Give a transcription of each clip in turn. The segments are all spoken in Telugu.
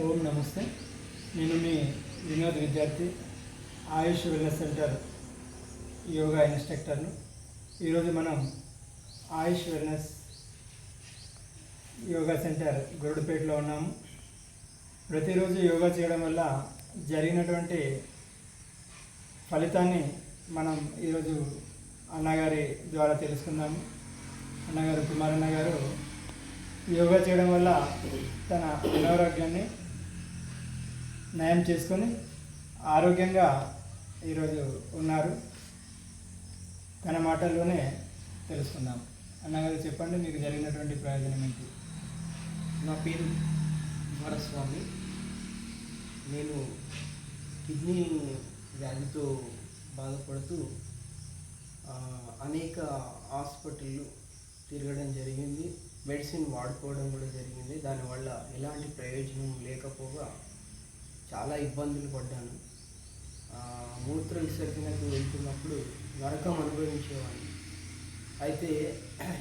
ఓం నమస్తే. నేను మీ వినోద్ విద్యార్థి, ఆయుష్ వెల్నెస్ సెంటర్ యోగా ఇన్స్ట్రక్టర్ను. ఈరోజు మనం ఆయుష్ వెల్నెస్ యోగా సెంటర్ గొరడుపేటలో ఉన్నాము. ప్రతిరోజు యోగా చేయడం వల్ల జరిగినటువంటి ఫలితాన్ని మనం ఈరోజు అన్నగారి ద్వారా తెలుసుకుందాము. అన్నగారు కుమారన్న గారు యోగా చేయడం వల్ల తన అనారోగ్యాన్ని నయం చేసుకొని ఆరోగ్యంగా ఈరోజు ఉన్నారు. తన మాటల్లోనే తెలుసుకుందాం. అన్నగారు చెప్పండి, మీకు జరిగినటువంటి ప్రయోజనం ఏంటి? నా పేరు కుమారస్వామి. నేను కిడ్నీ వ్యాధితో బాధపడుతూ అనేక హాస్పిటళ్ళు తిరగడం జరిగింది. మెడిసిన్ వాడుకోవడం కూడా జరిగింది. దానివల్ల ఎలాంటి ప్రయోజనం లేకపోగా చాలా ఇబ్బందులు పడ్డాను. మూత్ర విసర్జనకు వెళ్తున్నప్పుడు నరకం అనుభవించేవాడిని. అయితే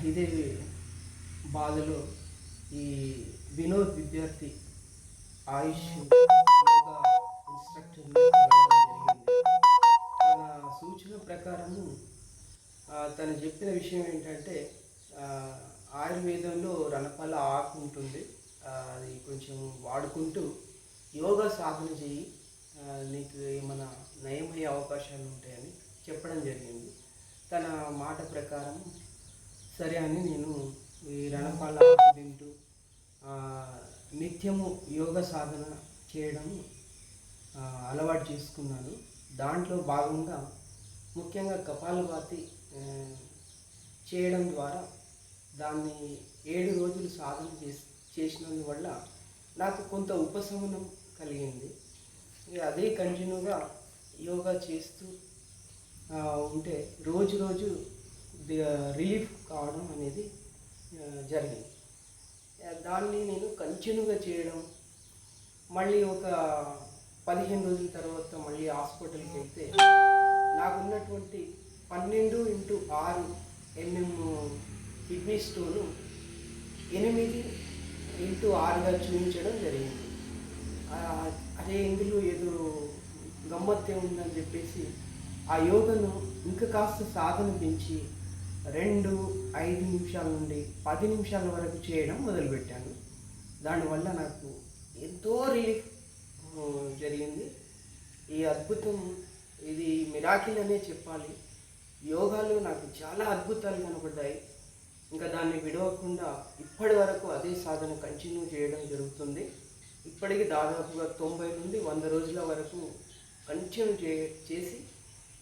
ఇదే బాధలో ఈ వినోద్ విద్యార్థి ఆయుష్ యోగా ఇన్స్ట్రక్టర్ని కలవడం జరిగింది. తన సూచన ప్రకారము తను చెప్పిన విషయం ఏంటంటే, ఆయుర్వేదంలో రణపాల ఆకు ఉంటుంది, అది కొంచెం వాడుకుంటూ యోగా సాధన చేయి, నీకు ఏమైనా నయమయ్యే అవకాశాలు ఉంటాయని చెప్పడం జరిగింది. తన మాట ప్రకారం సరే అని నేను ఈ రణపాల ఆకు తింటూ నిత్యము యోగా సాధన చేయడం అలవాటు చేసుకున్నాను. దాంట్లో భాగంగా ముఖ్యంగా కపాలభాతి చేయడం ద్వారా దాన్ని 7 రోజులు సాధన చేసినందువల్ల నాకు కొంత ఉపశమనం కలిగింది. అదే కంటిన్యూగా యోగా చేస్తూ ఉంటే రోజు రోజు రిలీఫ్ కావడం అనేది జరిగింది. దాన్ని నేను కంటిన్యూగా చేయడం, మళ్ళీ ఒక 15 రోజుల తర్వాత మళ్ళీ హాస్పిటల్కి వెళ్తే నాకున్నటువంటి 12x6 mm కిడ్నీ స్టోను 8x6గా చూపించడం జరిగింది. అదే ఇందులో ఏదో గమ్మత్తే ఉందని చెప్పేసి ఆ యోగను ఇంకా కాస్త సాధన పెంచి 2-5 నిమిషాల నుండి 10 నిమిషాల వరకు చేయడం మొదలుపెట్టాను. దానివల్ల నాకు ఎంతో రిలీఫ్ జరిగింది. ఈ అద్భుతం, ఇది మిరాకిల్ అనే చెప్పాలి. యోగాలో నాకు చాలా అద్భుతాలు కనబడ్డాయి. ఇంకా దాన్ని విడవకుండా ఇప్పటి వరకు అదే సాధన కంటిన్యూ చేయడం జరుగుతుంది. ఇప్పటికి దాదాపుగా 90 నుండి 100 రోజుల వరకు కంటిన్యూ చేసి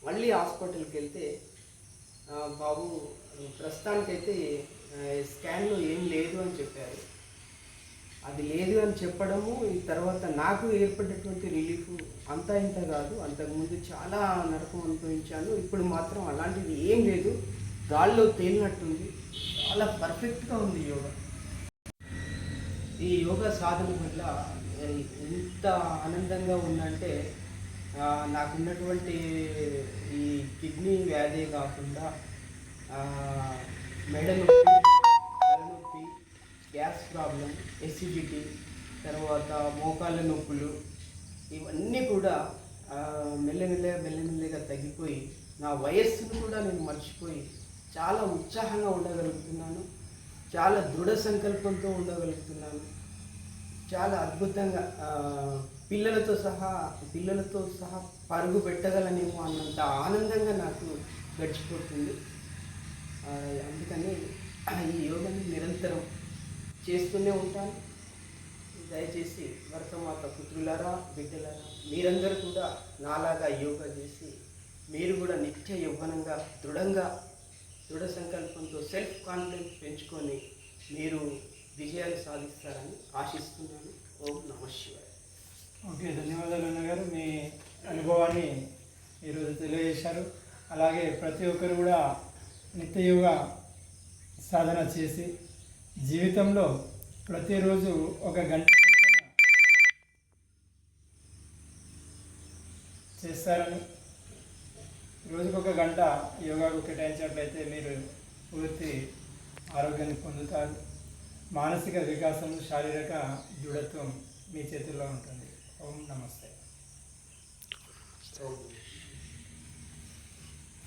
మళ్ళీ హాస్పిటల్కి వెళ్తే బాబు ప్రస్తుతానికైతే స్కాన్లో ఏం లేదు అని చెప్పారు. అది లేదు అని చెప్పడము, ఈ తర్వాత నాకు ఏర్పడినటువంటి రిలీఫ్ అంతా ఇంత కాదు. అంతకుముందు చాలా నరకం అనుభవించాను. ఇప్పుడు మాత్రం అలాంటిది ఏం లేదు, గాల్లో తేలినట్టుంది. చాలా పర్ఫెక్ట్గా ఉంది యోగా. ఈ యోగా సాధన వల్ల ఎంత ఆనందంగా ఉందంటే, నాకున్నటువంటి ఈ కిడ్నీ వ్యాధి కాకుండా మెడ నొప్పి, తలనొప్పి, గ్యాస్ ప్రాబ్లం, ఎసిడిటీ, తర్వాత మోకాళ్ళ నొప్పులు, ఇవన్నీ కూడా మెల్లమెల్లగా తగ్గిపోయి నా వయస్సును కూడా నేను మర్చిపోయి చాలా ఉత్సాహంగా ఉండగలుగుతున్నాను. చాలా దృఢ సంకల్పంతో ఉండగలుగుతున్నాను. చాలా అద్భుతంగా పిల్లలతో సహా పరుగు పెట్టగలనేమో అన్నంత ఆనందంగా నాకు గడిచిపోతుంది. అందుకని ఈ యోగాని నిరంతరం చేస్తూనే ఉంటాను. దయచేసి భరతమాత పుత్రులారా, బిడ్డలారా, మీరందరూ కూడా నాలాగా యోగా చేసి మీరు కూడా నిత్య యవ్వనంగా దృఢ సంకల్పంతో సెల్ఫ్ కాన్ఫిడెన్స్ పెంచుకొని మీరు విజయాలు సాధిస్తారని ఆశిస్తున్నాను. ఓం నమః శివాయ. ఓకే, ధన్యవాదాలు అన్నగారు. మీ అనుభవాన్ని ఈరోజు తెలియజేశారు. అలాగే ప్రతి ఒక్కరు కూడా నిత్య యోగా సాధన చేసి జీవితంలో ప్రతిరోజు 1 గంట చేస్తారని, రోజుకు 1 గంట యోగాకు కేటాయించినట్లయితే మీరు పూర్తి ఆరోగ్యాన్ని పొందుతారు. మానసిక వికాసం, శారీరక దృఢత్వం మీ చేతుల్లో ఉంటుంది. ఓం నమస్తే. ఓం